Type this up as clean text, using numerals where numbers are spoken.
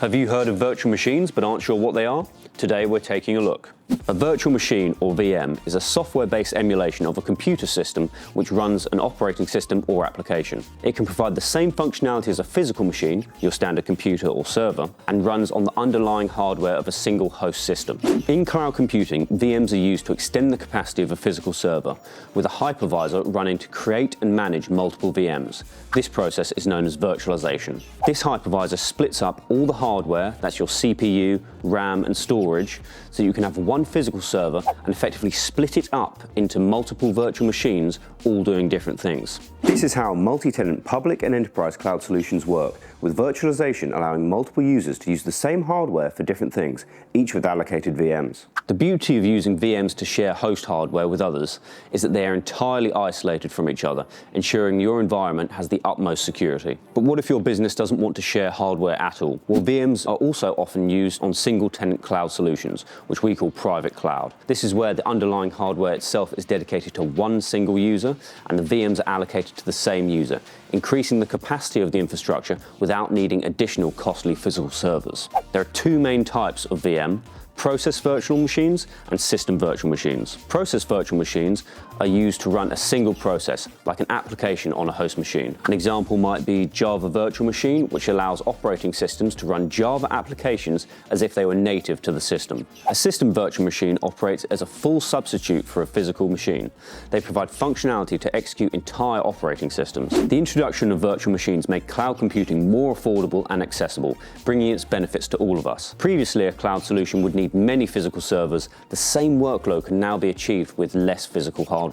Have you heard of virtual machines but aren't sure what they are? Today we're taking a look. A virtual machine, or VM, is a software-based emulation of a computer system which runs an operating system or application. It can provide the same functionality as a physical machine, your standard computer or server, and runs on the underlying hardware of a single host system. In cloud computing, VMs are used to extend the capacity of a physical server, with a hypervisor running to create and manage multiple VMs. This process is known as virtualization. This hypervisor splits up all the hardware, that's your CPU, RAM and storage, so you can have one physical server and effectively split it up into multiple virtual machines, all doing different things. This is how multi-tenant public and enterprise cloud solutions work, with virtualization allowing multiple users to use the same hardware for different things, each with allocated VMs. The beauty of using VMs to share host hardware with others is that they are entirely isolated from each other, ensuring your environment has the utmost security. But what if your business doesn't want to share hardware at all? Well, VMs are also often used on single-tenant cloud solutions, which we call private cloud. This is where the underlying hardware itself is dedicated to one single user, and the VMs are allocated to the same user, increasing the capacity of the infrastructure without needing additional costly physical servers. There are two main types of VM: process virtual machines and system virtual machines. Process virtual machines are used to run a single process, like an application on a host machine. An example might be Java Virtual Machine, which allows operating systems to run Java applications as if they were native to the system. A system virtual machine operates as a full substitute for a physical machine. They provide functionality to execute entire operating systems. The introduction of virtual machines made cloud computing more affordable and accessible, bringing its benefits to all of us. Previously, a cloud solution would need many physical servers. The same workload can now be achieved with less physical hardware.